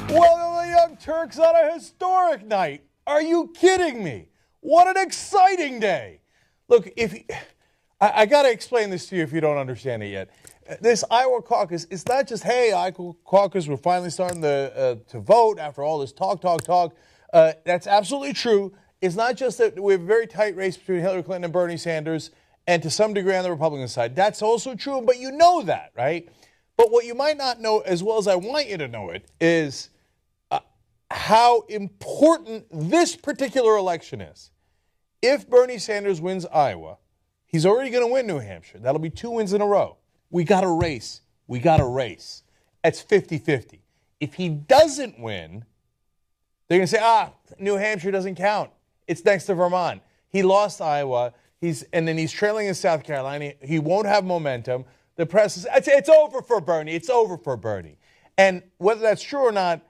Welcome to the Young Turks on a historic night. Are you kidding me? What an exciting day. Look, I got to explain this to you if you don't understand it yet. This Iowa caucus is not just, hey, Iowa caucus, we're finally starting to vote after all this talk. That's absolutely true. It's not just that we have a very tight race between Hillary Clinton and Bernie Sanders, and to some degree on the Republican side. That's also true, but you know that, right? But what you might not know, as well as I want you to know it, is how important this particular election is. If Bernie Sanders wins Iowa, he's already going to win New Hampshire. That'll be 2 wins in a row. We got a race. That's 50-50. If he doesn't win, they're going to say, New Hampshire doesn't count. It's next to Vermont. He lost Iowa. And then he's trailing in South Carolina. He won't have momentum. The press is, it's over for Bernie. It's over for Bernie. And whether that's true or not,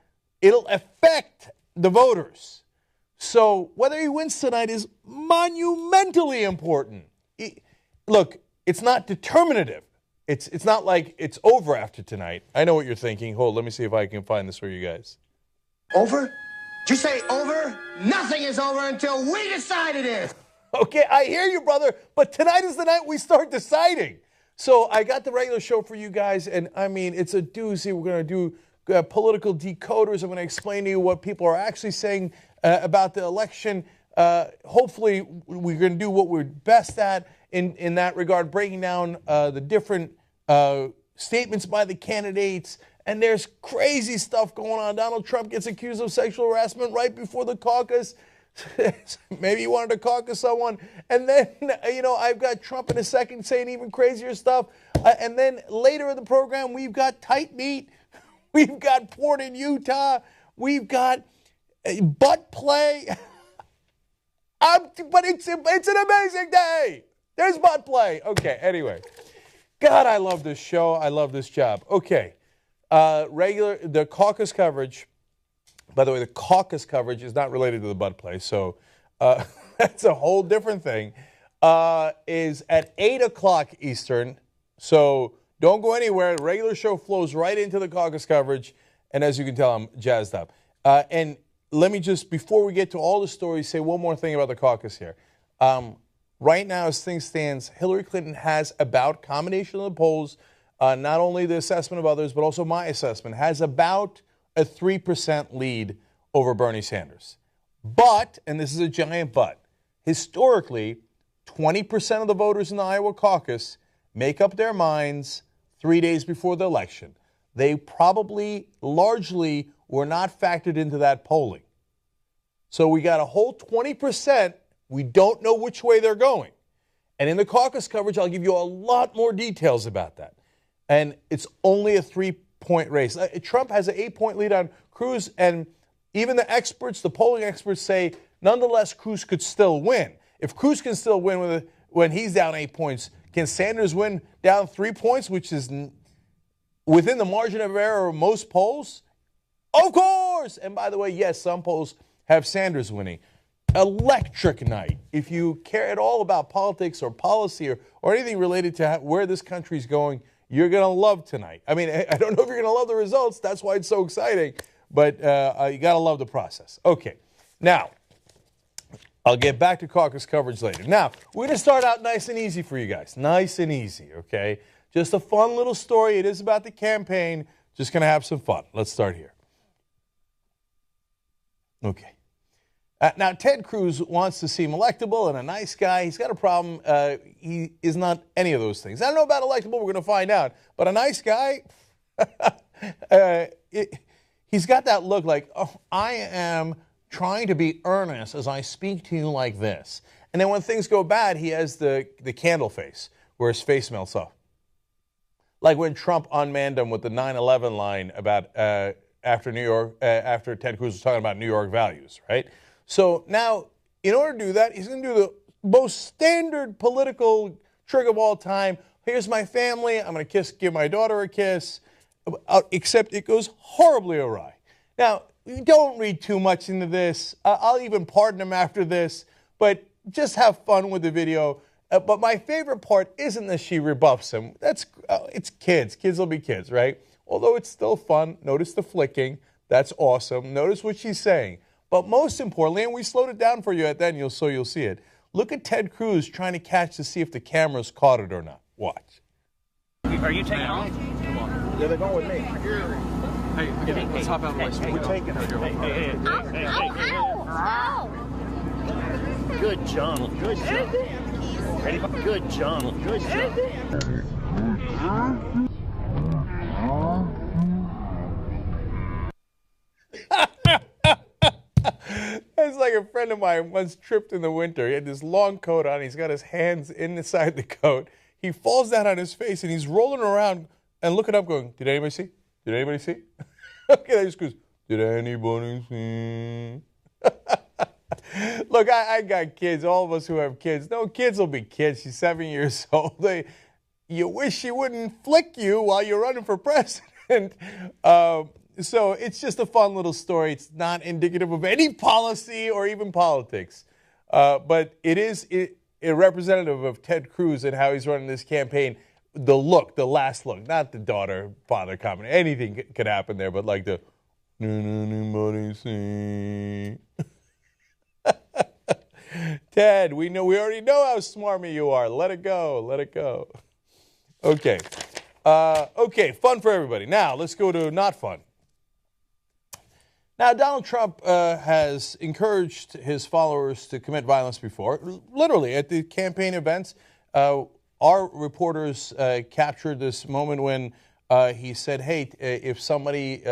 it'll affect the voters. So whether he wins tonight is monumentally important. Look, it's not determinative. It's not like it's over after tonight. I know what you're thinking. Hold, let me see if I can find this for you guys. Over? Did you say over? Nothing is over until we decide it is. Okay, I hear you, brother, but tonight is the night we start deciding. So I got the regular show for you guys, and I mean, it's a doozy. We're going to do political decoders. I'm going to explain to you what people are actually saying about the election. Hopefully, we're going to do what we're best at in that regard, breaking down the different statements by the candidates. And there's crazy stuff going on. Donald Trump gets accused of sexual harassment right before the caucus. Maybe he wanted to caucus someone. And then, I've got Trump in a second saying even crazier stuff. And then later in the program, we've got tight meat. We've got porn in Utah. We've got Buttplay. But it's an amazing day. There's Buttplay. Okay, anyway. God, I love this show. I love this job. Okay. The caucus coverage. By the way, the caucus coverage is not related to the Buttplay, so that's a whole different thing. Is at 8 o'clock Eastern, so don't go anywhere. The regular show flows right into the caucus coverage, and as you can tell, I'm jazzed up. And let me just, before we get to all the stories, say one more thing about the caucus here. Right now, as things stand, Hillary Clinton has about, combination of the polls, not only the assessment of others, but also my assessment, has about a 3% lead over Bernie Sanders. But, and this is a giant but, historically, 20% of the voters in the Iowa caucus make up their minds 3 days before the election. They probably largely were not factored into that polling. So we got a whole 20%, we don't know which way they're going. And in the caucus coverage, I'll give you a lot more details about that. And it's only a 3-point race. Trump has an 8-point lead on Cruz, and even the experts, the polling experts say, nonetheless, Cruz could still win. If Cruz can still win when he's down 8 points, can Sanders win down 3 points, which is within the margin of error of most polls? Of course! And by the way, yes, some polls have Sanders winning. Electric night. If you care at all about politics or policy or anything related to where this country's going, you're going to love tonight. I mean, I don't know if you're going to love the results. That's why it's so exciting. But you got to love the process. Okay. Now, I'll get back to caucus coverage later. Now, we're going to start out nice and easy for you guys. Nice and easy, okay? Just a fun little story. It is about the campaign. Just going to have some fun. Let's start here. Okay. Now, Ted Cruz wants to seem electable and a nice guy. He's got a problem. He is not any of those things. I don't know about electable. We're going to find out. But a nice guy, he's got that look like, oh, I am trying to be earnest as I speak to you like this. And then when things go bad, he has the candle face where his face melts off. Like when Trump unmanned him with the 9/11 line about after Ted Cruz was talking about New York values, right? So now, in order to do that, he's going to do the most standard political trick of all time. Here's my family. I'm going to give my daughter a kiss, except it goes horribly awry. Now, don't read too much into this. I'll even pardon him after this, but just have fun with the video. But my favorite part isn't that she rebuffs him. It's kids. Kids will be kids, right? Although it's still fun. Notice the flicking. That's awesome. Notice what she's saying. But most importantly, and we slowed it down for you at the end, so you'll see it. Look at Ted Cruz trying to catch to see if the cameras caught it or not. Watch. Are you taking off? Come on. Yeah, they're going with me. Hey, let's hop out of my way. We're taking it. Good John. Good John. Ready? Good John. Good John. It's like a friend of mine once tripped in the winter. He had this long coat on. He's got his hands inside the coat. He falls down on his face, and he's rolling around and looking up going, did anybody see? Did anybody see? Okay, that just goes, did anybody see? Look, I got kids, all of us who have kids. No, kids will be kids. She's 7 years old. You wish she wouldn't flick you while you're running for president. So it's just a fun little story. It's not indicative of any policy or even politics. But it is a representative of Ted Cruz and how he's running this campaign. The look, the last look, not the daughter-father comment. Anything could happen there, but like the, anybody see? Ted, we already know how smarmy you are. Let it go. Let it go. Okay. Okay, fun for everybody. Now, let's go to not fun. Now, Donald Trump has encouraged his followers to commit violence before. Literally, at the campaign events, our reporters captured this moment when he said, hey, if somebody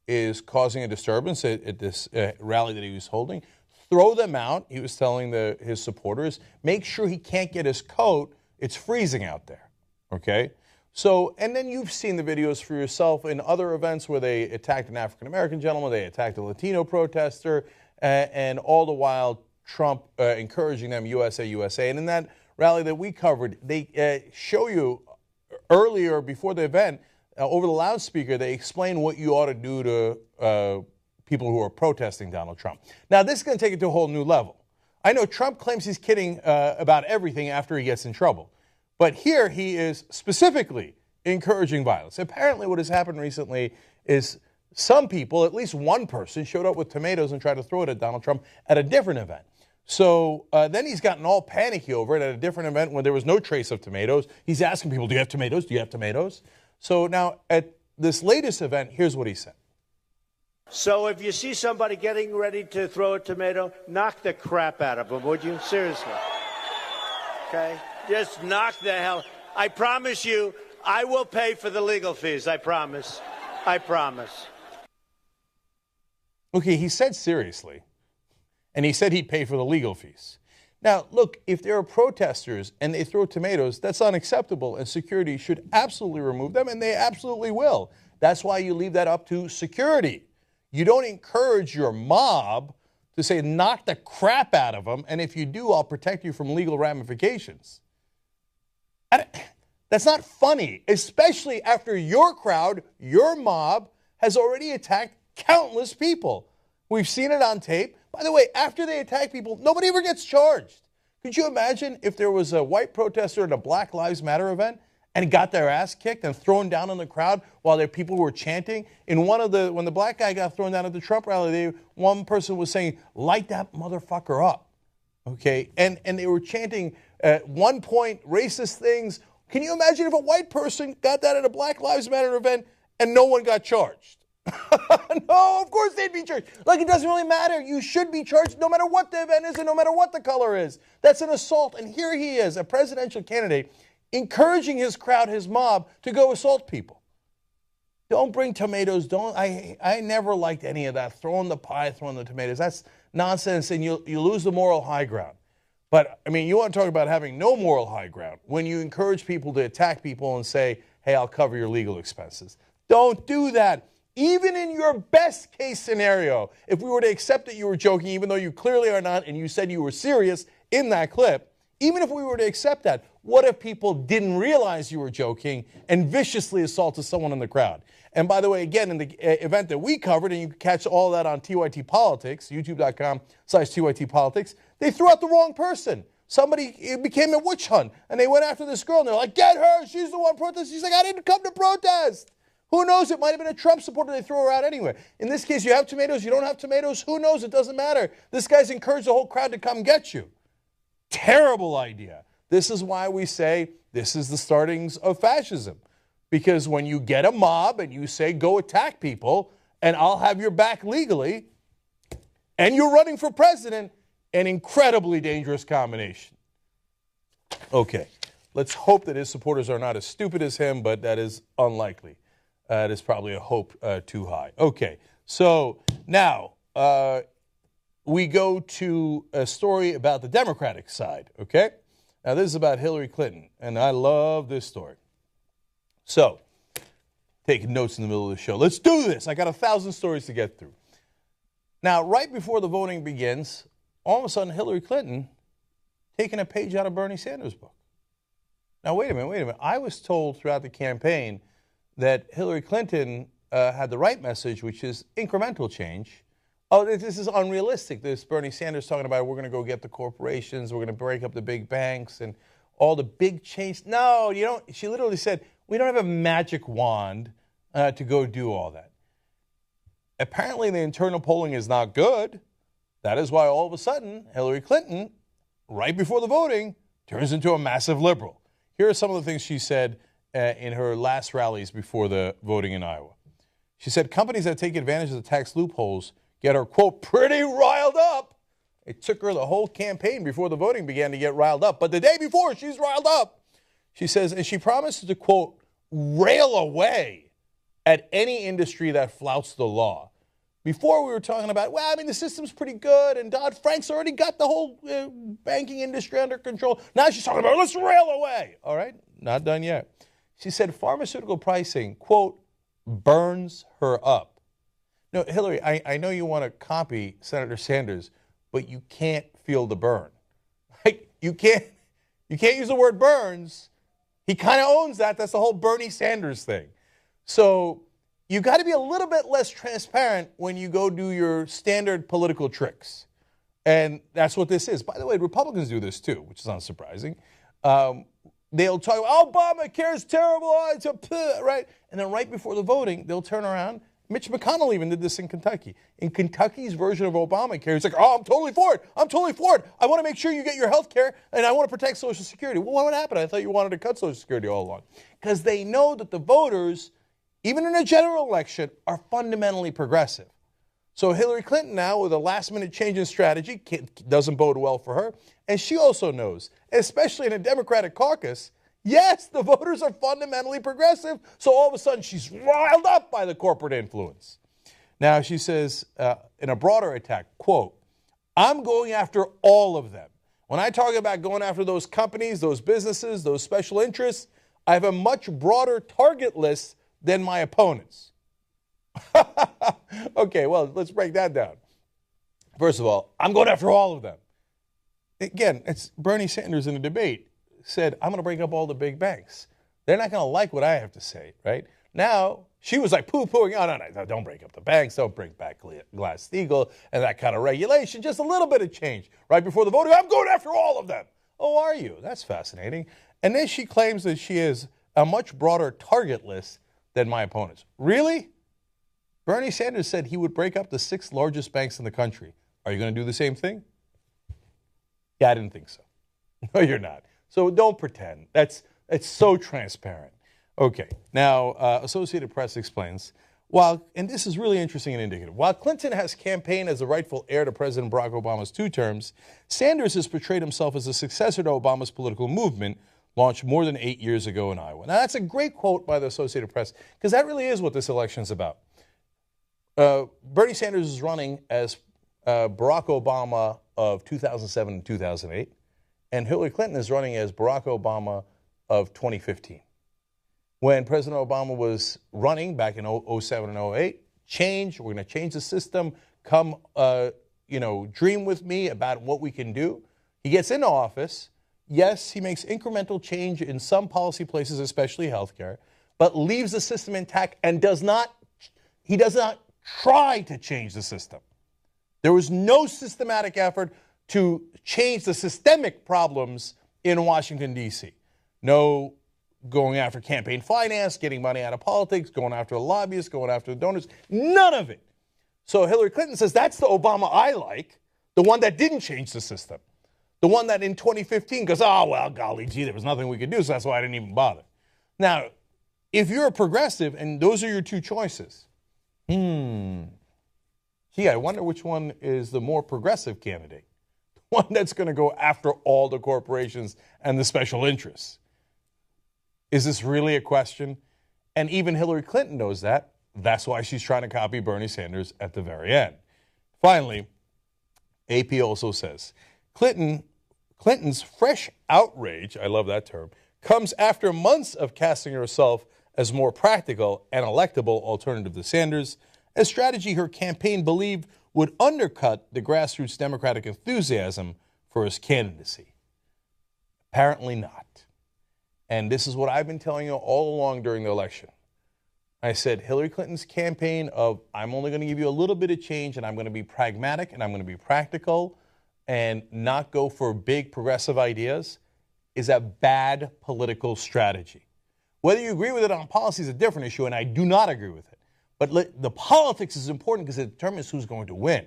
is causing a disturbance at this rally that he was holding, throw them out. He was telling his supporters, make sure he can't get his coat. It's freezing out there, okay? So, and then you've seen the videos for yourself in other events where they attacked an African-American gentleman, they attacked a Latino protester, and all the while Trump encouraging them, USA, USA. And in that rally that we covered, they show you earlier before the event, over the loudspeaker, they explain what you ought to do to people who are protesting Donald Trump. Now, this is going to take it to a whole new level. I know Trump claims he's kidding about everything after he gets in trouble. But here he is specifically encouraging violence. Apparently what has happened recently is some people, at least one person, showed up with tomatoes and tried to throw it at Donald Trump at a different event. So then he's gotten all panicky over it at a different event when there was no trace of tomatoes. He's asking people, do you have tomatoes? Do you have tomatoes? So now at this latest event, here's what he said. So if you see somebody getting ready to throw a tomato, knock the crap out of them, would you? Seriously. Okay? Just knock the hell. I promise you, I will pay for the legal fees. I promise. I promise. Okay, he said seriously. And he said he'd pay for the legal fees. Now, look, if there are protesters and they throw tomatoes, that's unacceptable, and security should absolutely remove them, and they absolutely will. That's why you leave that up to security. You don't encourage your mob to say, knock the crap out of them, and if you do, I'll protect you from legal ramifications. That's not funny, especially after your crowd, your mob, has already attacked countless people. We've seen it on tape. By the way, after they attack people, nobody ever gets charged. Could you imagine if there was a white protester at a Black Lives Matter event and got their ass kicked and thrown down in the crowd while their people were chanting? When the black guy got thrown down at the Trump rally, one person was saying, light that motherfucker up. Okay, and they were chanting at one point racist things. Can you imagine if a white person got that at a Black Lives Matter event and no one got charged? No, of course they'd be charged. Like, it doesn't really matter. You should be charged no matter what the event is and no matter what the color is. That's an assault. And here he is, a presidential candidate, encouraging his crowd, his mob, to go assault people. Don't bring tomatoes. I never liked any of that. Throwing the pie, throwing the tomatoes. That's nonsense, and you lose the moral high ground. But, I mean, you want to talk about having no moral high ground when you encourage people to attack people and say, hey, I'll cover your legal expenses. Don't do that. Even in your best case scenario, if we were to accept that you were joking, even though you clearly are not, and you said you were serious in that clip, even if we were to accept that, what if people didn't realize you were joking and viciously assaulted someone in the crowd? And by the way, again, in the event that we covered, and you can catch all that on TYT Politics, youtube.com/TYT Politics, they threw out the wrong person. It became a witch hunt, and they went after this girl, and they're like, get her, she's the one protesting. She's like, I didn't come to protest. Who knows? It might have been a Trump supporter they threw her out anyway. In this case, you have tomatoes, you don't have tomatoes. Who knows? It doesn't matter. This guy's encouraged the whole crowd to come get you. Terrible idea. This is why we say this is the startings of fascism. Because when you get a mob and you say, go attack people, and I'll have your back legally, and you're running for president, an incredibly dangerous combination. Okay, let's hope that his supporters are not as stupid as him, but that is unlikely. That is probably a hope too high. Okay, so now we go to a story about the Democratic side, okay? Now, this is about Hillary Clinton, and I love this story. So, taking notes in the middle of the show. Let's do this. I got 1,000 stories to get through. Now, right before the voting begins, all of a sudden, Hillary Clinton taking a page out of Bernie Sanders' book. Now, wait a minute. I was told throughout the campaign that Hillary Clinton had the right message, which is incremental change. Oh, this is unrealistic. This Bernie Sanders talking about we're going to go get the corporations, we're going to break up the big banks and all the big change. No, you don't. She literally said, we don't have a magic wand to go do all that. Apparently, the internal polling is not good. That is why all of a sudden, Hillary Clinton, right before the voting, turns into a massive liberal. Here are some of the things she said in her last rallies before the voting in Iowa. She said, companies that take advantage of the tax loopholes get her, quote, pretty riled up. It took her the whole campaign before the voting began to get riled up. But the day before, she's riled up. She says, and she promises to, quote, rail away at any industry that flouts the law. Before we were talking about, well, I mean, the system's pretty good, and Dodd-Frank's already got the whole banking industry under control. Now she's talking about, let's rail away. All right, not done yet. She said pharmaceutical pricing, quote, burns her up. No, Hillary, I know you want to copy Senator Sanders, but you can't feel the burn. Like, you can't use the word burns. He kind of owns that. That's the whole Bernie Sanders thing. So you got to be a little bit less transparent when you go do your standard political tricks. And that's what this is. By the way, Republicans do this too, which is not surprising. They'll talk about, Obamacare is terrible, right? And then right before the voting, they'll turn around. Mitch McConnell even did this in Kentucky. In Kentucky's version of Obamacare, he's like, I'm totally for it. I'm totally for it. I want to make sure you get your health care, and I want to protect Social Security. Well, what happened? I thought you wanted to cut Social Security all along. Because they know that the voters, even in a general election, are fundamentally progressive. So Hillary Clinton now, with a last-minute change in strategy, doesn't bode well for her. And she also knows, especially in a Democratic caucus, yes, the voters are fundamentally progressive, so all of a sudden she's riled up by the corporate influence. Now she says, in a broader attack, quote, I'm going after all of them. When I talk about going after those companies, those businesses, those special interests, I have a much broader target list than my opponents. Okay, well, let's break that down. First of all, I'm going after all of them. Again, it's Bernie Sanders in a debate said, I'm going to break up all the big banks. They're not going to like what I have to say, right? Now, she was like poo-pooing, no, don't break up the banks, don't bring back Glass-Steagall and that kind of regulation, just a little bit of change. Right before the voting, I'm going after all of them. Oh, are you? That's fascinating. And then she claims that she has a much broader target list than my opponents. Really? Bernie Sanders said he would break up the 6 largest banks in the country. Are you going to do the same thing? Yeah, I didn't think so. No, you're not. So don't pretend. It's so transparent. Okay, now Associated Press explains, and this is really interesting and indicative, while Clinton has campaigned as the rightful heir to President Barack Obama's 2 terms, Sanders has portrayed himself as a successor to Obama's political movement launched more than 8 years ago in Iowa. Now, that's a great quote by the Associated Press, because that really is what this election is about. Bernie Sanders is running as Barack Obama of 2007 and 2008. And Hillary Clinton is running as Barack Obama of 2015. When President Obama was running back in 07 and 08, we're going to change the system, come, dream with me about what we can do. He gets into office. Yes, he makes incremental change in some policy places, especially healthcare, but leaves the system intact and does not try to change the system. There was no systematic effort to change the systemic problems in Washington, D.C. No going after campaign finance, getting money out of politics, going after the lobbyists, going after the donors. None of it. So Hillary Clinton says, that's the Obama I like, the one that didn't change the system. The one that in 2015 goes, oh, well, golly gee, there was nothing we could do, so that's why I didn't even bother. Now, if you're a progressive and those are your two choices, gee, I wonder which one is the more progressive candidate. The one that's going to go after all the corporations and the special interests. Is this really a question? And even Hillary Clinton knows that. That's why she's trying to copy Bernie Sanders at the very end. Finally, AP also says, Clinton's fresh outrage, I love that term, comes after months of casting herself as more practical and electable alternative to Sanders, a strategy her campaign believed would undercut the grassroots Democratic enthusiasm for his candidacy. Apparently not. And this is what I've been telling you all along during the election. I said Hillary Clinton's campaign of I'm only going to give you a little bit of change and I'm going to be pragmatic and I'm going to be practical and not go for big progressive ideas is a bad political strategy. Whether you agree with it on policy is a different issue, and I do not agree with it. But the politics is important because it determines who's going to win.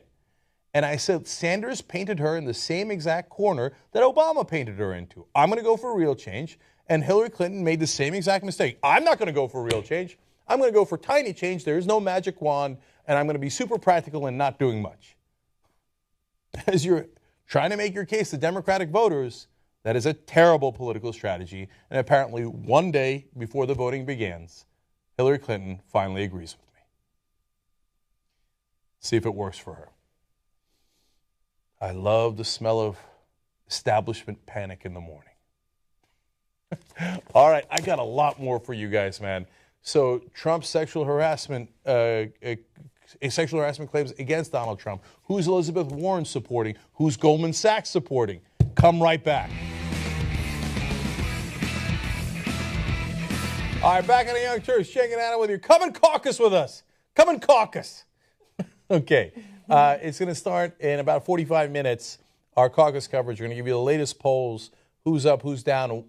And I said Sanders painted her in the same exact corner that Obama painted her into. I'm going to go for real change. And Hillary Clinton made the same exact mistake. I'm not going to go for real change. I'm going to go for tiny change. There is no magic wand. And I'm going to be super practical and not doing much. As you're trying to make your case to Democratic voters, that is a terrible political strategy. And apparently one day before the voting begins, Hillary Clinton finally agrees with me. See if it works for her. I love the smell of establishment panic in the morning. All right, I got a lot more for you guys, man. So Trump's sexual harassment, sexual harassment claims against Donald Trump. Who's Elizabeth Warren supporting? Who's Goldman Sachs supporting? Come right back. All right, back on the Young Turks, checking out with you. Come and caucus with us. Come and caucus. Okay, it's going to start in about 45 minutes, our caucus coverage. We're going to give you the latest polls, who's up, who's down,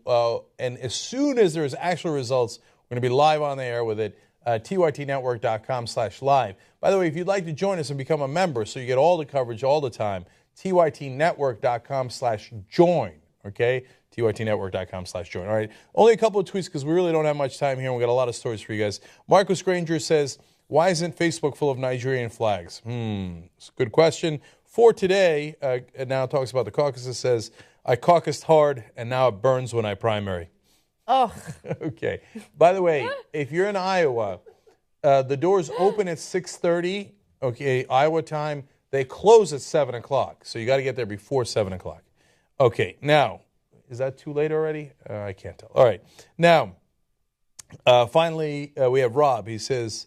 and as soon as there's actual results, we're going to be live on the air with it, tytnetwork.com/live. By the way, if you'd like to join us and become a member so you get all the coverage all the time, tytnetwork.com/join, okay? tytnetwork.com/join. All right, only a couple of tweets because we really don't have much time here, and we got a lot of stories for you guys. Marcus Granger says, why isn't Facebook full of Nigerian flags? It's a good question. For today, it now talks about the caucus. It says, I caucused hard, and now it burns when I primary. Oh. Okay. By the way, if you're in Iowa, the doors open at 6:30, okay, Iowa time. They close at 7 o'clock, so you got to get there before 7 o'clock. Okay, now, is that too late already? I can't tell. All right. Now, finally, we have Rob. He says,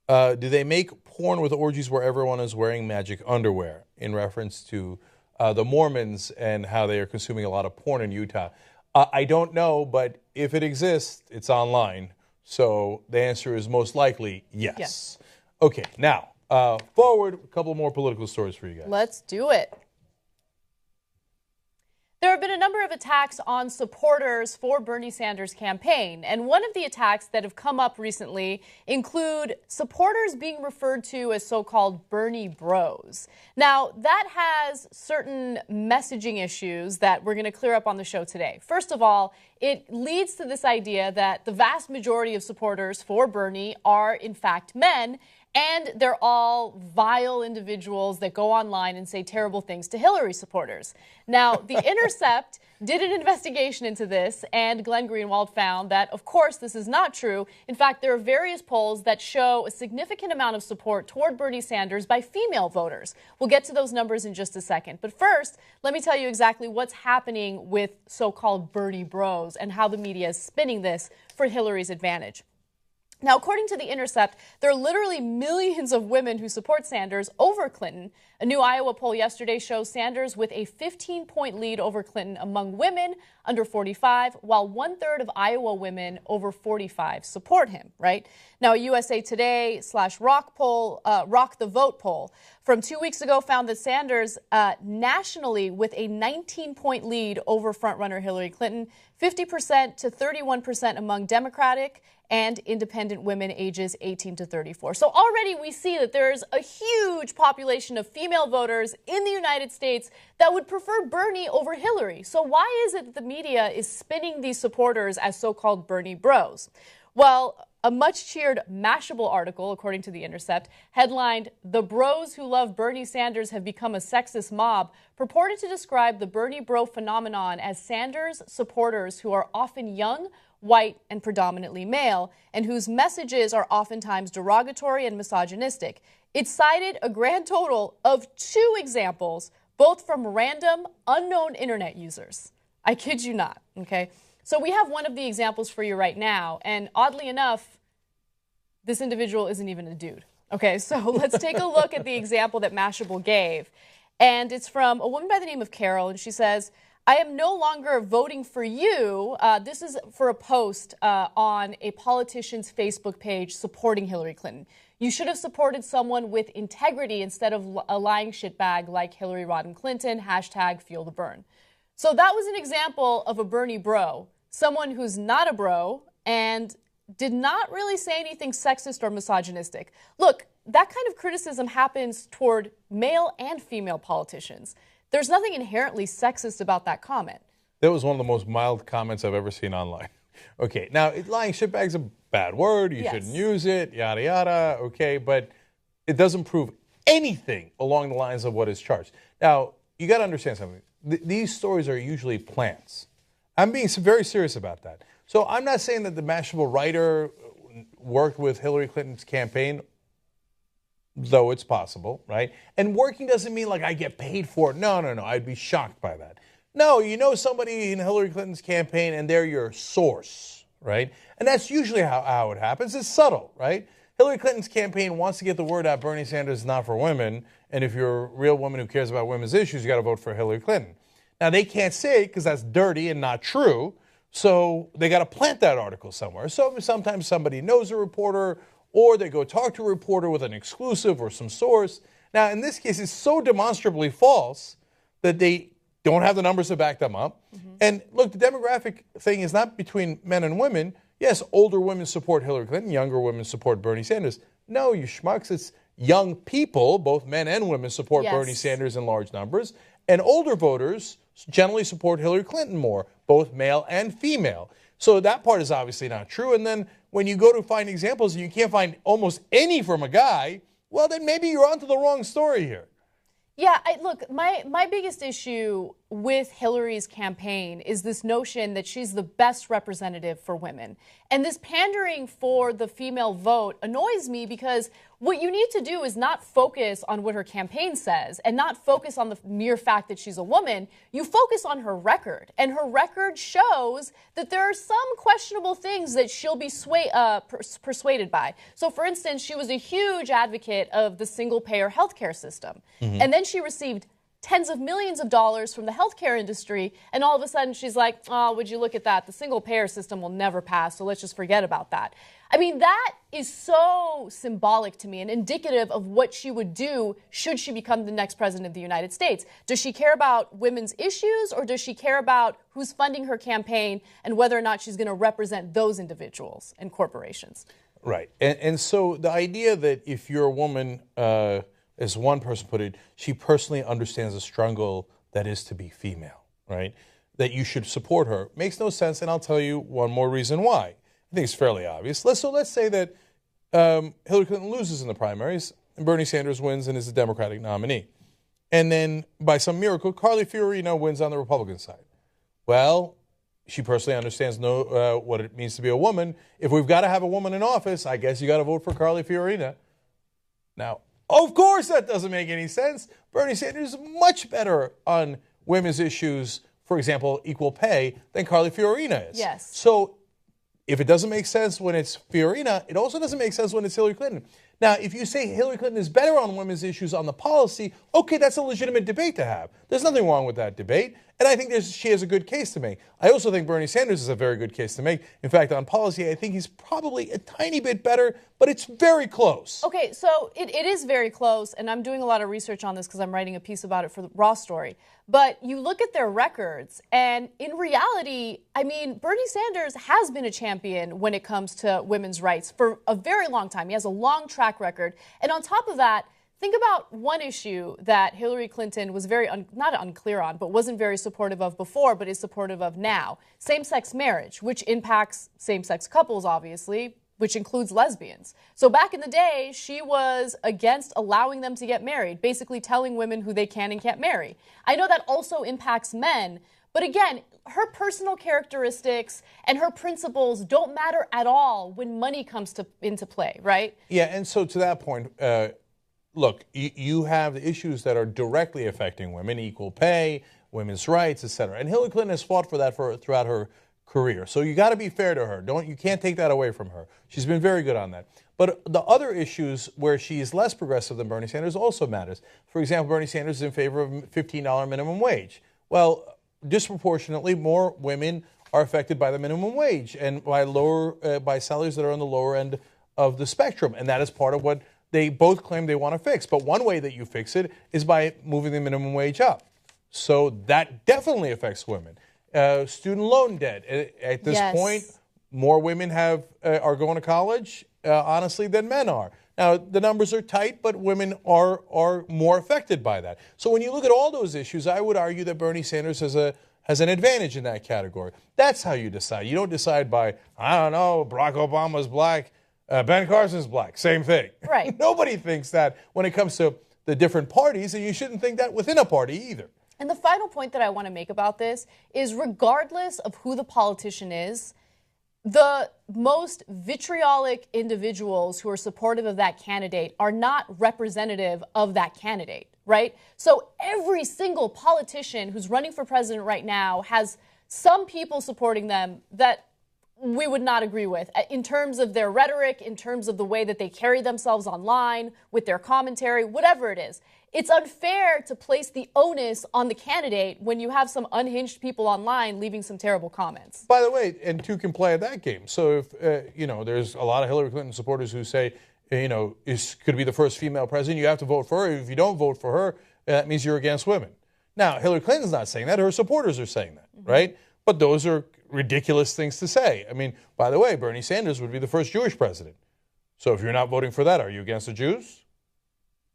do they make porn with orgies where everyone is wearing magic underwear, in reference to the Mormons and how they are consuming a lot of porn in Utah? I don't know, but if it exists, it's online. So the answer is most likely yes. Okay, now, forward, a couple more political stories for you guys. Let's do it. There have been a number of attacks on supporters for Bernie Sanders' campaign, and one of the attacks that have come up recently include supporters being referred to as so-called Bernie bros. Now, that has certain messaging issues that we're going to clear up on the show today. First of all, it leads to this idea that the vast majority of supporters for Bernie are, in fact, men, and they're all vile individuals that go online and say terrible things to Hillary supporters. Now, The Intercept did an investigation into this, and Glenn Greenwald found that, of course, this is not true. In fact, there are various polls that show a significant amount of support toward Bernie Sanders by female voters. We'll get to those numbers in just a second. But first, let me tell you exactly what's happening with so-called Bernie bros and how the media is spinning this for Hillary's advantage. Now, according to The Intercept, there are literally millions of women who support Sanders over Clinton. A new Iowa poll yesterday shows Sanders with a 15-point lead over Clinton among women under 45, while 1/3 of Iowa women over 45 support him, right? Now, a USA Today / Rock the Vote poll from 2 weeks ago found that Sanders nationally with a 19-point lead over frontrunner Hillary Clinton, 50% to 31% among Democratic and independent women ages 18 to 34. So already we see that there's a huge population of female voters in the United States that would prefer Bernie over Hillary. So why is it that the media is spinning these supporters as so-called Bernie bros? Well, a much-cheered Mashable article, according to The Intercept, headlined, "The Bros Who Love Bernie Sanders Have Become a Sexist Mob," purported to describe the Bernie bro phenomenon as Sanders supporters who are often young, white, and predominantly male, and whose messages are oftentimes derogatory and misogynistic. It cited a grand total of 2 examples, both from random, unknown internet users. I kid you not, okay? So we have one of the examples for you right now, and oddly enough, this individual isn't even a dude. Okay, so let's take a look at the example that Mashable gave. And it's from a woman by the name of Carol, and she says, "I am no longer voting for you." This is for a post on a politician's Facebook page supporting Hillary Clinton. "You should have supported someone with integrity instead of a lying shitbag like Hillary Rodham Clinton, #FuelTheBurn." So that was an example of a Bernie bro, someone who's not a bro and did not really say anything sexist or misogynistic. Look, that kind of criticism happens toward male and female politicians. There's nothing inherently sexist about that comment. That was one of the most mild comments I've ever seen online. Okay, now, lying shitbag's a bad word. You shouldn't use it, yada, yada. Okay, but it doesn't prove anything along the lines of what is charged. Now, you got to understand something. These stories are usually plants. I'm being very serious about that. So I'm not saying that the Mashable writer worked with Hillary Clinton's campaign, though it's possible, right? And working doesn't mean like I get paid for it. No. I'd be shocked by that. No, you know somebody in Hillary Clinton's campaign and they're your source, right? And that's usually how it happens. It's subtle, right? Hillary Clinton's campaign wants to get the word out Bernie Sanders is not for women, and if you're a real woman who cares about women's issues, you got to vote for Hillary Clinton. Now, they can't say it because that's dirty and not true, so they got to plant that article somewhere. So sometimes somebody knows a reporter, or they go talk to a reporter with an exclusive or some source. Now, in this case, it's so demonstrably false that they don't have the numbers to back them up. Mm-hmm. And look, the demographic thing is not between men and women. Yes, older women support Hillary Clinton, younger women support Bernie Sanders. No, you schmucks, it's young people, both men and women, support Bernie Sanders in large numbers. And older voters generally support Hillary Clinton more, both male and female. So that part is obviously not true. And then when you go to find examples and you can't find almost any from a guy, well, then maybe you're onto the wrong story here. Yeah, look, my biggest issue with Hillary's campaign is this notion that she's the best representative for women. And this pandering for the female vote annoys me because what you need to do is not focus on what her campaign says and not focus on the mere fact that she's a woman. You focus on her record. And her record shows that there are some questionable things that she'll be persuaded by. So, for instance, she was a huge advocate of the single-payer healthcare system. Mm-hmm. And then she received tens of millions of dollars from the healthcare industry, and all of a sudden she's like, oh, would you look at that? The single-payer system will never pass, so let's just forget about that. I mean, that is so symbolic to me and indicative of what she would do should she become the next president of the United States. Does she care about women's issues, or does she care about who's funding her campaign and whether or not she's going to represent those individuals and corporations? Right. And so the idea that if you're a woman, as one person put it, she personally understands the struggle that is to be female, right? That you should support her makes no sense, and I'll tell you one more reason why. I think it's fairly obvious. Let's say that Hillary Clinton loses in the primaries and Bernie Sanders wins and is the Democratic nominee. And then, by some miracle, Carly Fiorina wins on the Republican side. Well, she personally understands what it means to be a woman. If we've got to have a woman in office, I guess you got to vote for Carly Fiorina. Now, of course that doesn't make any sense. Bernie Sanders is much better on women's issues, for example, equal pay, than Carly Fiorina is. Yes. So if it doesn't make sense when it's Fiorina, it also doesn't make sense when it's Hillary Clinton. Now, if you say Hillary Clinton is better on women's issues on the policy, okay, that's a legitimate debate to have. There's nothing wrong with that debate. And I think she has a good case to make. I also think Bernie Sanders is a very good case to make. In fact, on policy, I think he's probably a tiny bit better, but it's very close. Okay, so it is very close, and I'm doing a lot of research on this because I'm writing a piece about it for the Raw Story. But you look at their records, and in reality, I mean, Bernie Sanders has been a champion when it comes to women's rights for a very long time. He has a long track record. And on top of that, think about one issue that Hillary Clinton was very, not unclear on, but wasn't very supportive of before, but is supportive of now. Same-sex marriage, which impacts same-sex couples, obviously, which includes lesbians. So back in the day, she was against allowing them to get married, basically telling women who they can and can't marry. I know that also impacts men, but again, her personal characteristics and her principles don't matter at all when money comes into play, right? Yeah, and so to that point, look, you have the issues that are directly affecting women, equal pay, women's rights, et cetera. And Hillary Clinton has fought for that throughout her career. So you got to be fair to her. You can't take that away from her. She's been very good on that. But the other issues where she is less progressive than Bernie Sanders also matters. For example, Bernie Sanders is in favor of $15 minimum wage. Well, disproportionately more women are affected by the minimum wage and by salaries that are on the lower end of the spectrum. And that is part of what they both claim they want to fix. But one way that you fix it is by moving the minimum wage up. So that definitely affects women. Student loan debt. At this point, more women are going to college, honestly, than men are. Now, the numbers are tight, but women are more affected by that. So when you look at all those issues, I would argue that Bernie Sanders has an advantage in that category. That's how you decide. You don't decide by, I don't know, Barack Obama's black, Ben Carson's black. Same thing. Right. Nobody thinks that when it comes to the different parties, and you shouldn't think that within a party either. And the final point that I want to make about this is regardless of who the politician is, the most vitriolic individuals who are supportive of that candidate are not representative of that candidate, right? So every single politician who's running for president right now has some people supporting them that we would not agree with in terms of their rhetoric, in terms of the way that they carry themselves online, with their commentary, whatever it is. It's unfair to place the onus on the candidate when you have some unhinged people online leaving some terrible comments. By the way, and two can play at that game. So if, there's a lot of Hillary Clinton supporters who say, could be the first female president, you have to vote for her. If you don't vote for her, that means you're against women. Now, Hillary Clinton's not saying that. Her supporters are saying that, right? But those are ridiculous things to say. I mean, by the way, Bernie Sanders would be the first Jewish president. So if you're not voting for that, are you against the Jews?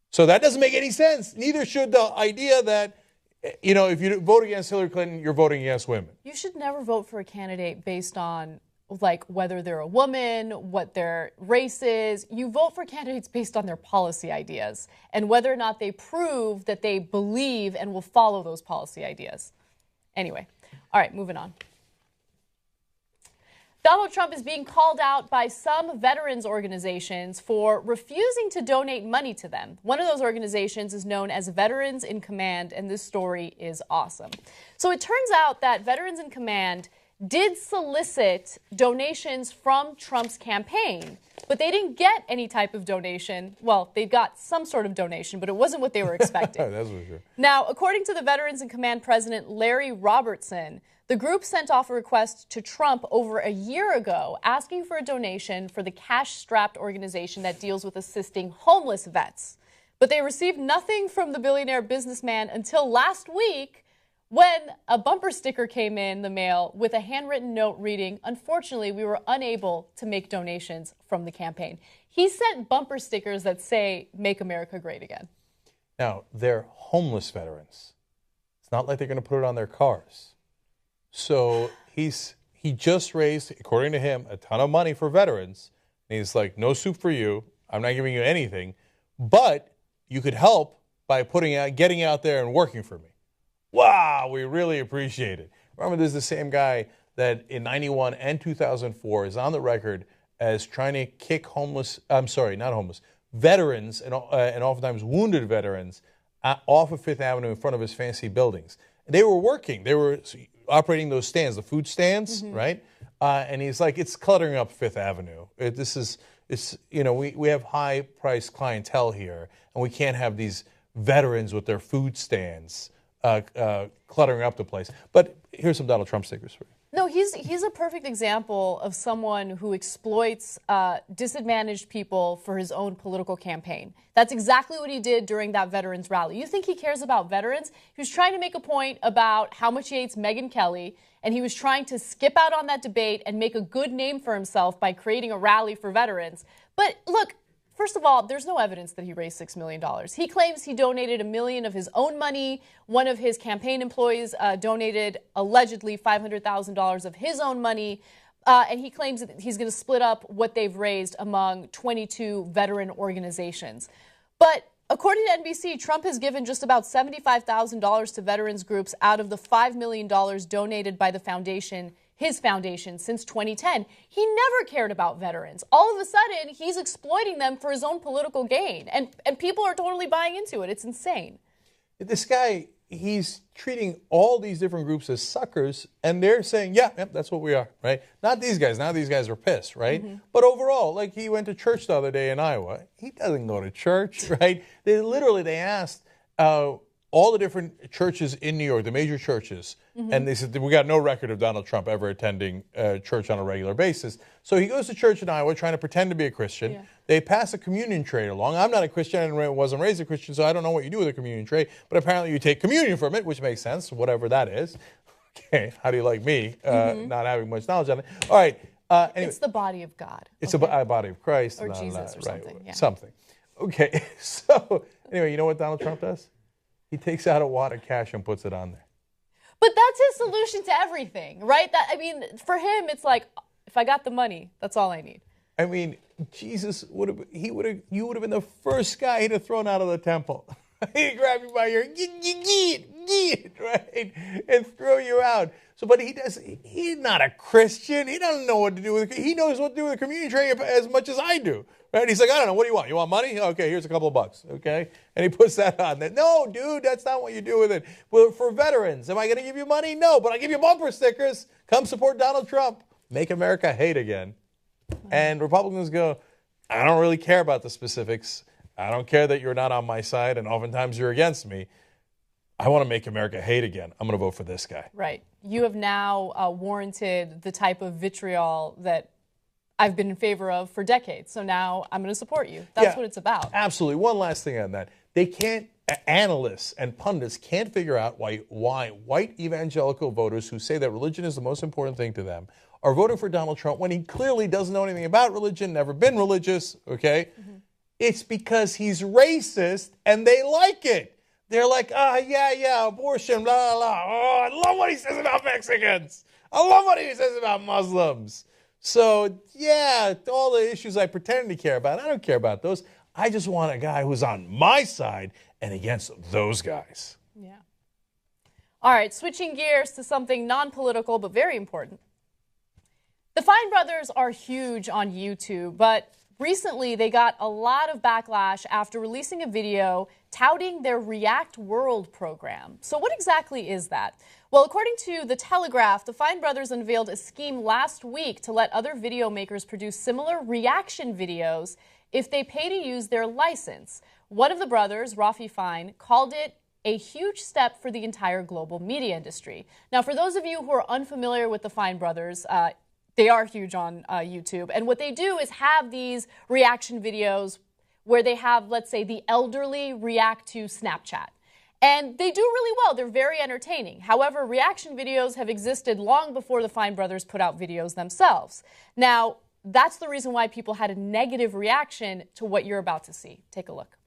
So that doesn't make any sense. Neither should the idea that, if you vote against Hillary Clinton, you're voting against women. You should never vote for a candidate based on, whether they're a woman, what their race is. You vote for candidates based on their policy ideas and whether or not they prove that they believe and will follow those policy ideas. Anyway, all right, moving on. Donald Trump is being called out by some veterans organizations for refusing to donate money to them. One of those organizations is known as Veterans in Command, and this story is awesome. So it turns out that Veterans in Command did solicit donations from Trump's campaign, but they didn't get any type of donation. Well, they got some sort of donation, but it wasn't what they were expecting. That's for sure. Now, according to the Veterans in Command president, Larry Robertson, the group sent off a request to Trump over a year ago asking for a donation for the cash-strapped organization that deals with assisting homeless vets. But they received nothing from the billionaire businessman until last week when a bumper sticker came in the mail with a handwritten note reading, "Unfortunately, we were unable to make donations from the campaign." He sent bumper stickers that say, "Make America Great Again." Now, they're homeless veterans. It's not like they're going to put it on their cars. So he just raised, according to him, a ton of money for veterans. And he's like, no soup for you. I'm not giving you anything. But you could help by getting out there and working for me. Wow, we really appreciate it. Remember, there's the same guy that in 91 and 2004 is on the record as trying to kick veterans and oftentimes wounded veterans off of Fifth Avenue in front of his fancy buildings. They were working. They were operating those stands, the food stands, right? and he's like, it's cluttering up Fifth Avenue. We have high-priced clientele here, and we can't have these veterans with their food stands cluttering up the place. But here's some Donald Trump stickers for you. No, he's a perfect example of someone who exploits disadvantaged people for his own political campaign. That's exactly what he did during that veterans rally. You think he cares about veterans? He was trying to make a point about how much he hates Megyn Kelly, and he was trying to skip out on that debate and make a good name for himself by creating a rally for veterans. But look, first of all, there's no evidence that he raised $6 million. He claims he donated $1 million of his own money. One of his campaign employees donated allegedly $500,000 of his own money. And he claims that he's going to split up what they've raised among 22 veteran organizations. But according to NBC, Trump has given just about $75,000 to veterans groups out of the $5 million donated by the foundation, his foundation, since 2010. He never cared about veterans. All of a sudden, he's exploiting them for his own political gain. And people are totally buying into it. It's insane. This guy, he's treating all these different groups as suckers, and they're saying, yeah, that's what we are, right? Not these guys. Now these guys are pissed, right? Mm-hmm. But overall, like he went to church the other day in Iowa. He doesn't go to church, right? They asked all the different churches in New York, the major churches, and they said, we got no record of Donald Trump ever attending church on a regular basis. So he goes to church in Iowa trying to pretend to be a Christian. Yeah. They pass a communion tray along. I'm not a Christian and wasn't raised a Christian, so I don't know what you do with a communion tray, but apparently you take communion from it, which makes sense, whatever that is. Okay, how do you like me, not having much knowledge on it? All right. Anyway, it's the body of God. It's a body of Christ. Or Jesus or something. Right, yeah. Something. Okay, so anyway, you know what Donald Trump does? He takes out a wad of cash and puts it on there. But that's his solution to everything, right? For him, it's like, if I got the money, that's all I need. I mean, Jesus you would have been the first guy he'd have thrown out of the temple. He'd grab you by your get, right, and throw you out. So, but he's not a Christian. He doesn't know what to do with it. He knows what to do with a communion tray as much as I do. Right? He's like, I don't know. What do you want? You want money? Okay, here's a couple of bucks. Okay? And he puts that on there. No, dude, that's not what you do with it. Well, for veterans, am I going to give you money? No, but I'll give you bumper stickers. Come support Donald Trump. Make America hate again. And Republicans go, I don't really care about the specifics. I don't care that you're not on my side, and oftentimes you're against me. I want to make America hate again. I'm going to vote for this guy. Right. You have now warranted the type of vitriol that I've been in favor of for decades. So now I'm going to support you. That's what it's about. Absolutely. One last thing on that. Analysts and pundits can't figure out why white evangelical voters who say that religion is the most important thing to them are voting for Donald Trump when he clearly doesn't know anything about religion, never been religious, okay? Mm-hmm. It's because he's racist and they like it. They're like, yeah, abortion, blah, blah, blah. Oh, I love what he says about Mexicans. I love what he says about Muslims. So, yeah, all the issues I pretend to care about, I don't care about those. I just want a guy who's on my side and against those guys. Yeah. All right, switching gears to something non-political but very important. The Fine brothers are huge on YouTube, but recently they got a lot of backlash after releasing a video touting their React World program. So what exactly is that? Well, according to The Telegraph, the Fine brothers unveiled a scheme last week to let other video makers produce similar reaction videos if they pay to use their license. One of the brothers, Rafi Fine, called it a huge step for the entire global media industry. Now, for those of you who are unfamiliar with the Fine brothers, they are huge on YouTube. And what they do is have these reaction videos where they have, let's say, the elderly react to Snapchat. And they do really well. They're very entertaining. However, reaction videos have existed long before the Fine brothers put out videos themselves. Now, that's the reason why people had a negative reaction to what you're about to see. Take a look.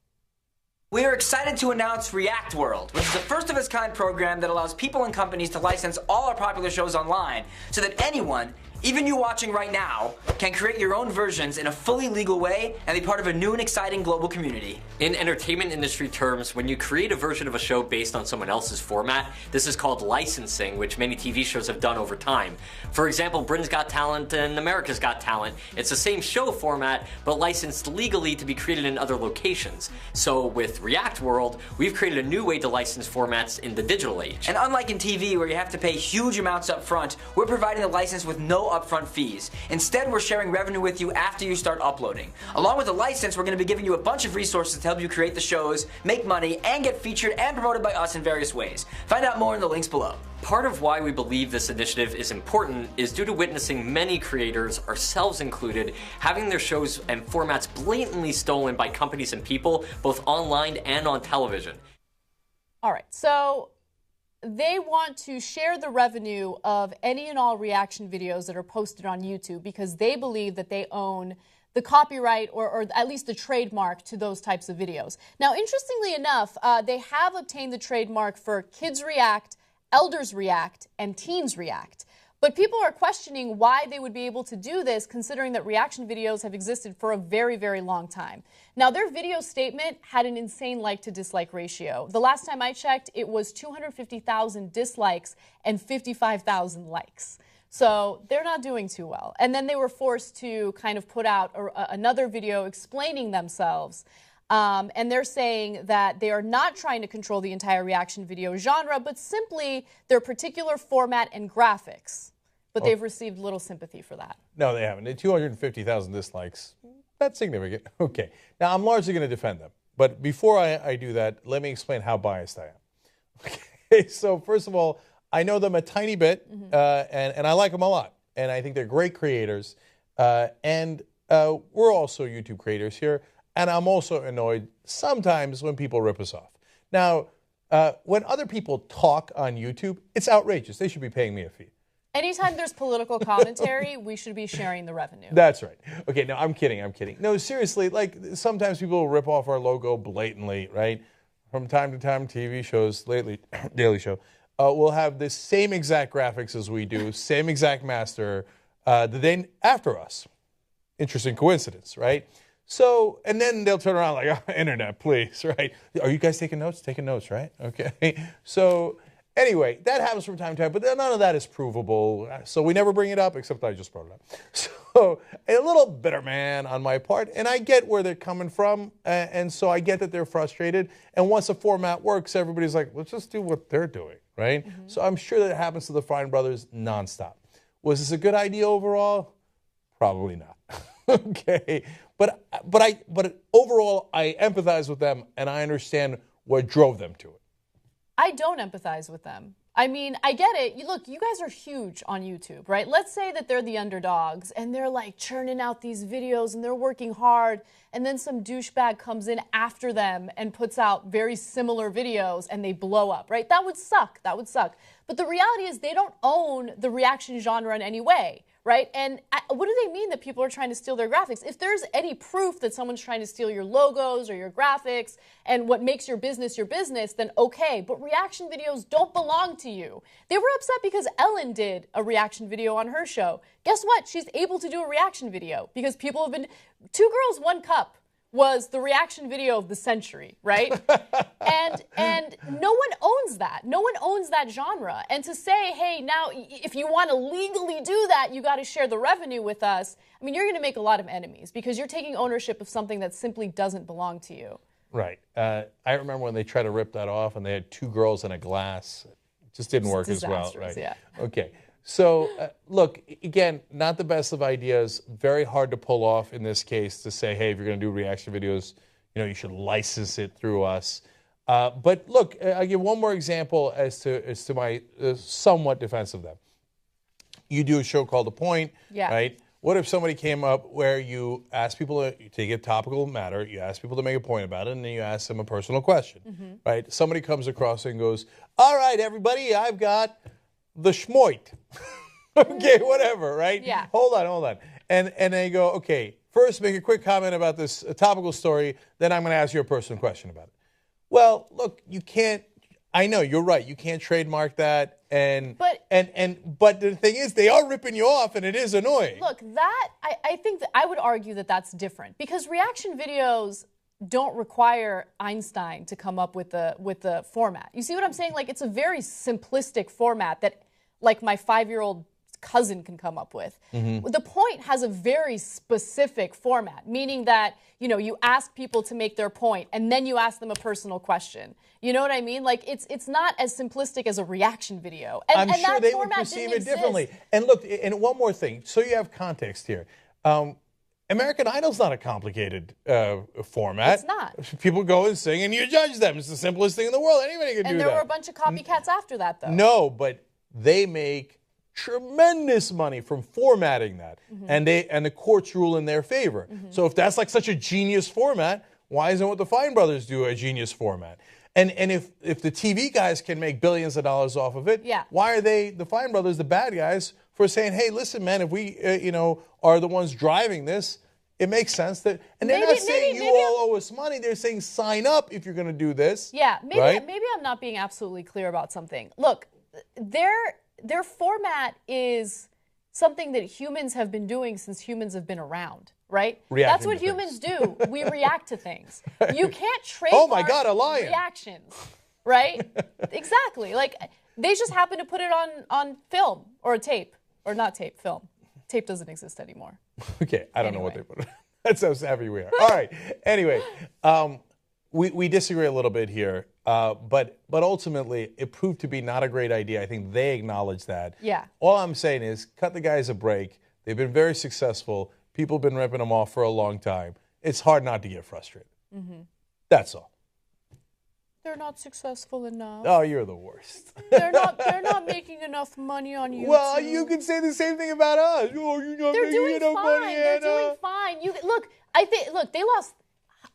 We are excited to announce React World, which is a first-of-its-kind program that allows people and companies to license all our popular shows online so that anyone, even you watching right now, can create your own versions in a fully legal way and be part of a new and exciting global community. In entertainment industry terms, when you create a version of a show based on someone else's format, this is called licensing, which many TV shows have done over time. For example, Britain's Got Talent and America's Got Talent. It's the same show format, but licensed legally to be created in other locations. So with React World, we've created a new way to license formats in the digital age. And unlike in TV, where you have to pay huge amounts up front, we're providing the license with no no upfront fees. Instead, we're sharing revenue with you after you start uploading. Along with a license, we're going to be giving you a bunch of resources to help you create the shows, make money, and get featured and promoted by us in various ways. Find out more in the links below. Part of why we believe this initiative is important is due to witnessing many creators, ourselves included, having their shows and formats blatantly stolen by companies and people, both online and on television. All right, so they want to share the revenue of any and all reaction videos that are posted on YouTube because they believe that they own the copyright or at least the trademark to those types of videos. Now, interestingly enough, they have obtained the trademark for Kids React, Elders React, and Teens React. But people are questioning why they would be able to do this, considering that reaction videos have existed for a very, very long time. Now, their video statement had an insane like-to-dislike ratio. The last time I checked, it was 250,000 dislikes and 55,000 likes. So they're not doing too well. And then they were forced to kind of put out another video explaining themselves. And they're saying that they are not trying to control the entire reaction video genre, but simply their particular format and graphics. But they've received little sympathy for that. No, they haven't. 250,000 dislikes. That's significant. Okay. Now, I'm largely going to defend them. But before I do that, let me explain how biased I am. Okay. So, first of all, I know them a tiny bit, and I like them a lot. And I think they're great creators. And we're also YouTube creators here. And I'm also annoyed sometimes when people rip us off. Now, when other people talk on YouTube, it's outrageous. They should be paying me a fee. Anytime there's political commentary, we should be sharing the revenue. That's right. Okay, no, I'm kidding. No, seriously, like sometimes people will rip off our logo blatantly, right? From time to time, TV shows, lately, Daily Show, will have the same exact graphics as we do, same exact master, the day after us. Interesting coincidence, right? So, and then they'll turn around like, oh, internet, please, right? Are you guys taking notes? Taking notes, right? Okay. So, anyway, that happens from time to time, but none of that is provable. So we never bring it up, except I just brought it up. So, a little bitter man on my part, and I get where they're coming from, and so I get that they're frustrated. And once a format works, everybody's like, let's just do what they're doing, right? So I'm sure that it happens to the Fine Brothers nonstop. Was this a good idea overall? Probably not. Okay. But overall, I empathize with them, and I understand what drove them to it. I don't empathize with them. I mean, I get it. Look, you guys are huge on YouTube, right? Let's say that they're the underdogs, and they're like churning out these videos, and they're working hard, and then some douchebag comes in after them and puts out very similar videos, and they blow up, right? That would suck. That would suck. But the reality is they don't own the reaction genre in any way. Right? And what do they mean that people are trying to steal their graphics? If there's any proof that someone's trying to steal your logos or your graphics and what makes your business, then okay. But reaction videos don't belong to you. They were upset because Ellen did a reaction video on her show. Guess what? She's able to do a reaction video because people have been... 2 Girls, 1 Cup was the reaction video of the century, right? and no one owns that. No one owns that genre. And to say, hey, now if you want to legally do that, you got to share the revenue with us. I mean, you're going to make a lot of enemies because you're taking ownership of something that simply doesn't belong to you. Right. I remember when they tried to rip that off and they had 2 girls in a glass. It just didn't work as well, right? Yeah. Okay. So, look, again, not the best of ideas. Very hard to pull off in this case to say, hey, if you're going to do reaction videos, you should license it through us. But look, I'll give one more example as to my somewhat defense of them. You do a show called The Point, right? What if somebody came up where you ask people to take a topical matter, you ask people to make a point about it, and then you ask them a personal question, right? Somebody comes across and goes, all right, everybody, I've got the schmoit. Okay, whatever, right? Yeah. Hold on. And they go, okay, first make a quick comment about this topical story, then I'm going to ask you a personal question about it. Well, look, you can't, I know, you're right, you can't trademark that, but the thing is, they are ripping you off, and it is annoying. Look, I think that I would argue that that's different, because reaction videos don't require Einstein to come up with the format. You see what I'm saying? Like, it's a very simplistic format that, like, my 5-year-old cousin can come up with. The Point has a very specific format, meaning that, you know, you ask people to make their point and then you ask them a personal question. You know what I mean? Like, it's not as simplistic as a reaction video. And, I'm sure that they would format perceive didn't it differently. exist. And look, and one more thing, so you have context here. American Idol's not a complicated format. It's not. People go and sing and you judge them. It's the simplest thing in the world. Anybody can do that. And there were a bunch of copycats after that, though. No, but they make tremendous money from formatting that. And the courts rule in their favor. So if that's like such a genius format, why isn't what the Fine Brothers do a genius format? And if the TV guys can make billions of dollars off of it, why are they, the Fine Brothers, the bad guys, for saying, hey, listen, man, if we, are the ones driving this, it makes sense that, and they're not saying you all owe us money. They're saying sign up if you're going to do this. Yeah, maybe right? maybe I'm not being absolutely clear about something. Look, their format is something that humans have been doing since humans have been around, right? That's what humans do. We react to things. You can't trademark oh my God, a lion. reactions, right? Exactly. Like, they just happen to put it on film or a tape. Or not tape, film. Tape doesn't exist anymore. Okay, I don't know what they put. That's how savvy we are. All right. Anyway, we disagree a little bit here, but ultimately it proved to be not a great idea. I think they acknowledge that. Yeah. All I'm saying is cut the guys a break. They've been very successful. People have been ripping them off for a long time. It's hard not to get frustrated. That's all. They're not successful enough. Oh, you're the worst. They're not making enough money on YouTube. Well, you can say the same thing about us. Oh, you're not making enough money, They're doing fine. Look, they lost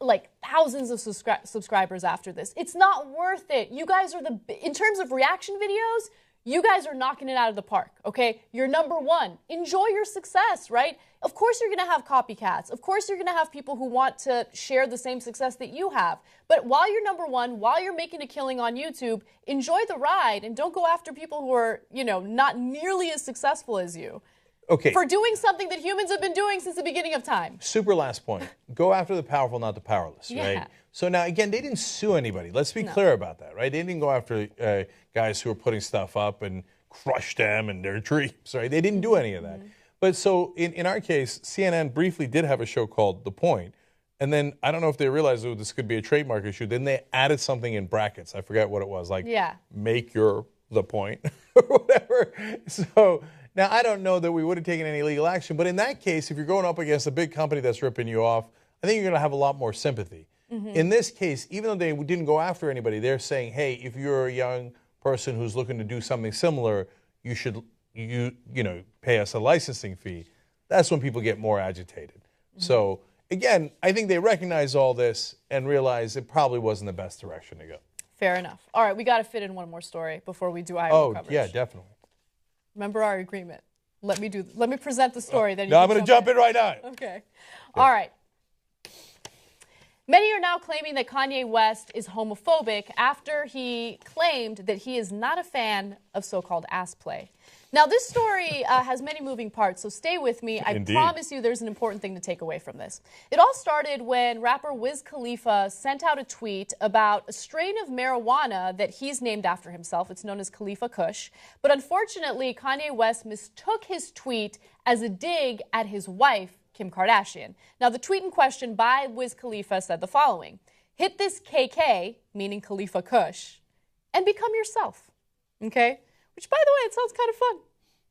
like thousands of subscribers after this. It's not worth it. You guys are in terms of reaction videos, you guys are knocking it out of the park, okay? You're number one. Enjoy your success, right? Of course you're going to have copycats. Of course you're going to have people who want to share the same success that you have. But while you're number one, while you're making a killing on YouTube, enjoy the ride and don't go after people who are, not nearly as successful as you. Okay. For doing something that humans have been doing since the beginning of time. Super last point. Go after the powerful, not the powerless, Yeah. right? So now, again, they didn't sue anybody. Let's be clear about that, right? They didn't go after guys who were putting stuff up and crush them and their dreams, right? They didn't do any of that. But so in our case, CNN briefly did have a show called The Point. And then I don't know if they realized this could be a trademark issue. Then they added something in brackets. I forget what it was, like make your the point or whatever. So now I don't know that we would have taken any legal action. But in that case, if you're going up against a big company that's ripping you off, I think you're going to have a lot more sympathy. In this case, even though they didn't go after anybody, they're saying, hey, if you're a young person who's looking to do something similar, you should pay us a licensing fee. That's when people get more agitated. So again, I think they recognize all this and realize it probably wasn't the best direction to go. Fair enough. All right, we got to fit in one more story before we do Iowa coverage. Oh, yeah, definitely. Remember our agreement. Let me present the story. Then I'm going to jump in right now. Okay. All right. Many are now claiming that Kanye West is homophobic after he claimed that he is not a fan of so-called ass play. Now, this story has many moving parts, so stay with me. I promise you there's an important thing to take away from this. It all started when rapper Wiz Khalifa sent out a tweet about a strain of marijuana that he's named after himself. It's known as Khalifa Kush. But unfortunately, Kanye West mistook his tweet as a dig at his wife, Kim Kardashian. Now, the tweet in question by Wiz Khalifa said the following: hit this KK, meaning Khalifa Kush, and become yourself. Okay? Which, by the way, it sounds kind of fun.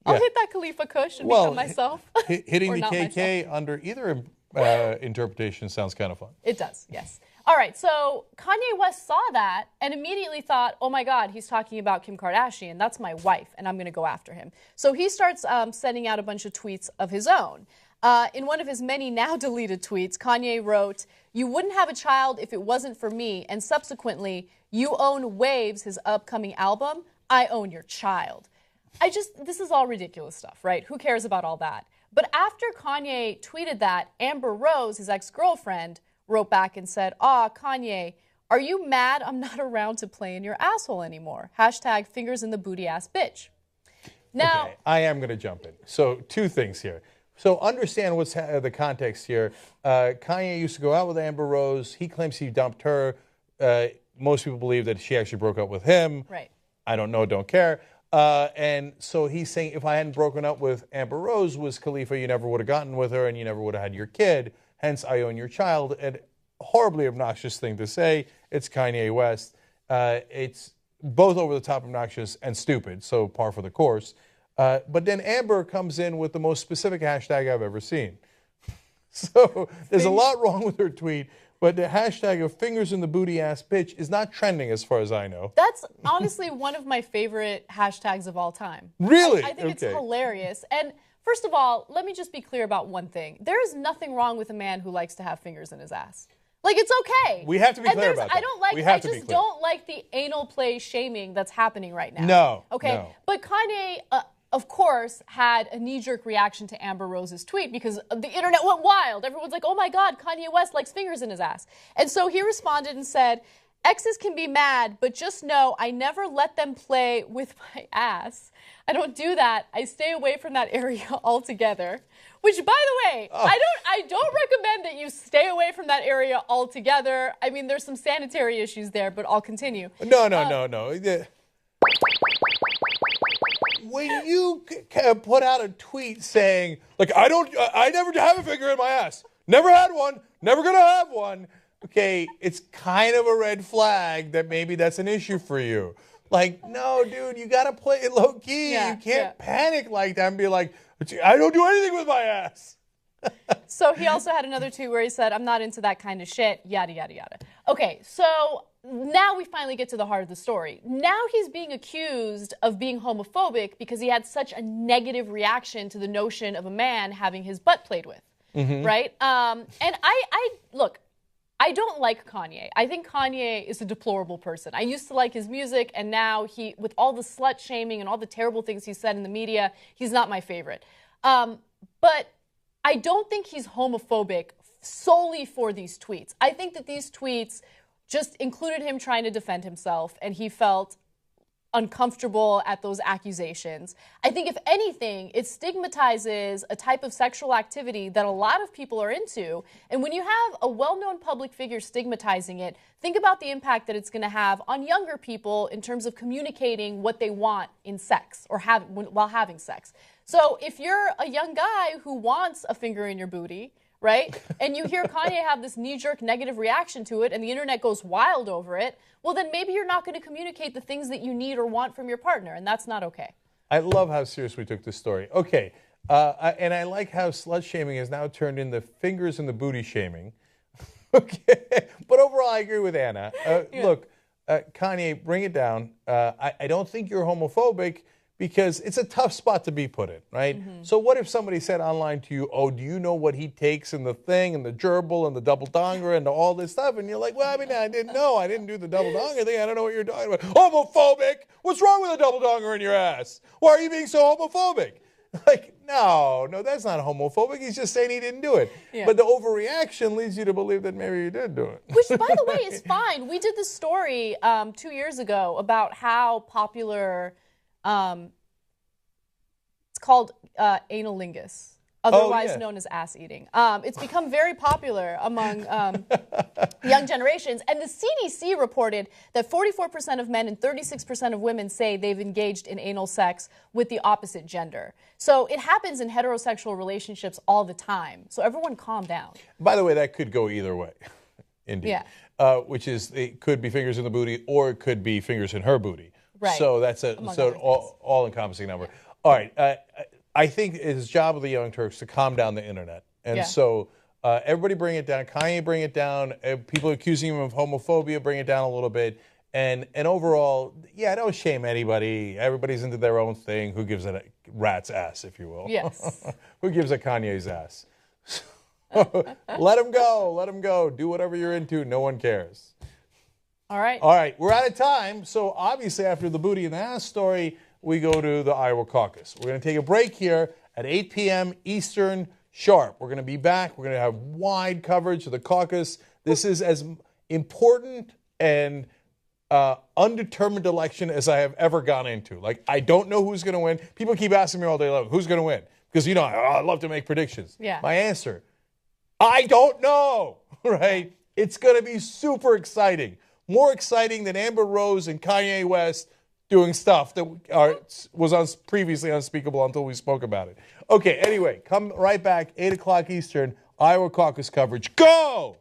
I'll hit that Khalifa Kush and become myself. Hitting the KK under either interpretation sounds kind of fun. It does, yes. All right, so Kanye West saw that and immediately thought, oh my God, he's talking about Kim Kardashian. That's my wife, and I'm going to go after him. So he starts sending out a bunch of tweets of his own. In one of his many now deleted tweets, Kanye wrote, "You wouldn't have a child if it wasn't for me," and subsequently, "You own Waves, his upcoming album. I own your child." This is all ridiculous stuff, right? Who cares about all that? But after Kanye tweeted that, Amber Rose, his ex-girlfriend, wrote back and said, Kanye, are you mad I'm not around to play in your asshole anymore? # fingers in the booty ass bitch. Now, okay, I am going to jump in. So 2 things here. So understand what's the context here. Kanye used to go out with Amber Rose. He claims he dumped her. Most people believe that she actually broke up with him. Right. I don't know, don't care. And so he's saying, if I hadn't broken up with Amber Rose, Wiz Khalifa, you never would have gotten with her and you never would have had your kid. Hence, I own your child. And horribly obnoxious thing to say. It's Kanye West. It's both over the top obnoxious and stupid, so par for the course. But then Amber comes in with the most specific hashtag I've ever seen. So there's a lot wrong with her tweet, but the hashtag of fingers in the booty ass bitch is not trending as far as I know. That's honestly one of my favorite hashtags of all time. Really? I think it's hilarious. And first of all, let me just be clear about one thing. There is nothing wrong with a man who likes to have fingers in his ass. Like, it's okay. We have to be clear about that. I just don't like the anal play shaming that's happening right now. No. Okay? No. But Kanye, of course, had a knee-jerk reaction to Amber Rose's tweet because the internet went wild. Everyone's like, oh my God, Kanye West likes fingers in his ass. And so he responded and said, exes can be mad, but just know I never let them play with my ass. I don't do that. I stay away from that area altogether. Which, by the way, I don't recommend that you stay away from that area altogether. I mean, there's some sanitary issues there, but I'll continue. No. When you put out a tweet saying, like, I never have a finger in my ass. Never had one. Never gonna have one. Okay, it's kind of a red flag that maybe that's an issue for you. Like, no, dude, you gotta play it low key. You can't panic like that and be like, I don't do anything with my ass. So he also had another tweet where he said, I'm not into that kind of shit, yada, yada, yada. Okay, so now we finally get to the heart of the story. Now he's being accused of being homophobic because he had such a negative reaction to the notion of a man having his butt played with, right? And look, I don't like Kanye. I think Kanye is a deplorable person. I used to like his music, and now with all the slut shaming and all the terrible things he said in the media, he's not my favorite. But I don't think he's homophobic solely for these tweets. I think that these tweets just included him trying to defend himself, and he felt uncomfortable at those accusations. I think if anything, it stigmatizes a type of sexual activity that a lot of people are into. And when you have a well-known public figure stigmatizing it, think about the impact that it's going to have on younger people in terms of communicating what they want in sex or while having sex. So if you're a young guy who wants a finger in your booty, right? And you hear Kanye have this knee-jerk negative reaction to it and the internet goes wild over it, well, then maybe you're not going to communicate the things that you need or want from your partner, and that's not okay. I love how serious we took this story. Okay, and I like how slut shaming has now turned into fingers in the booty shaming. Okay, but overall, I agree with Anna. Look, Kanye, bring it down. I don't think you're homophobic, because it's a tough spot to be put in, right? So what if somebody said online to you, oh, do you know what he takes in the thing and the gerbil and the double donger and all this stuff? And you're like, well, I mean, I didn't know. I didn't do the double donger thing. I don't know what you're talking about. Homophobic? What's wrong with a double donger in your ass? Why are you being so homophobic? Like, no, that's not homophobic. He's just saying he didn't do it. Yeah. But the overreaction leads you to believe that maybe he did do it. Which, by the way, is fine. We did this story 2 years ago about how popular... it's called analingus, otherwise known as ass eating. It's become very popular among young generations. And the CDC reported that 44% of men and 36% of women say they've engaged in anal sex with the opposite gender. So it happens in heterosexual relationships all the time. So everyone calm down. By the way, that could go either way. Indeed. Yeah. Which is, it could be fingers in the booty or it could be fingers in her booty. Right. So that's an all-encompassing number. All right. I think it's the job of the Young Turks to calm down the internet. And so everybody bring it down. Kanye, bring it down. People accusing him of homophobia, bring it down a little bit. And overall, don't shame anybody. Everybody's into their own thing. Who gives a rat's ass, if you will? Yes. Who gives a Kanye's ass? Let him go. Let him go. Do whatever you're into. No one cares. All right. All right. We're out of time. So obviously, after the booty and the ass story, we go to the Iowa caucus. We're going to take a break here at 8 p.m. Eastern sharp. We're going to be back. We're going to have wide coverage of the caucus. This is as important and undetermined election as I have ever gone into. Like, I don't know who's going to win. People keep asking me all day long, who's going to win? Because, I love to make predictions. Yeah. My answer, I don't know, right? It's going to be super exciting. More exciting than Amber Rose and Kanye West doing stuff that was previously unspeakable until we spoke about it. Okay, anyway, come right back, 8 o'clock Eastern, Iowa caucus coverage. Go!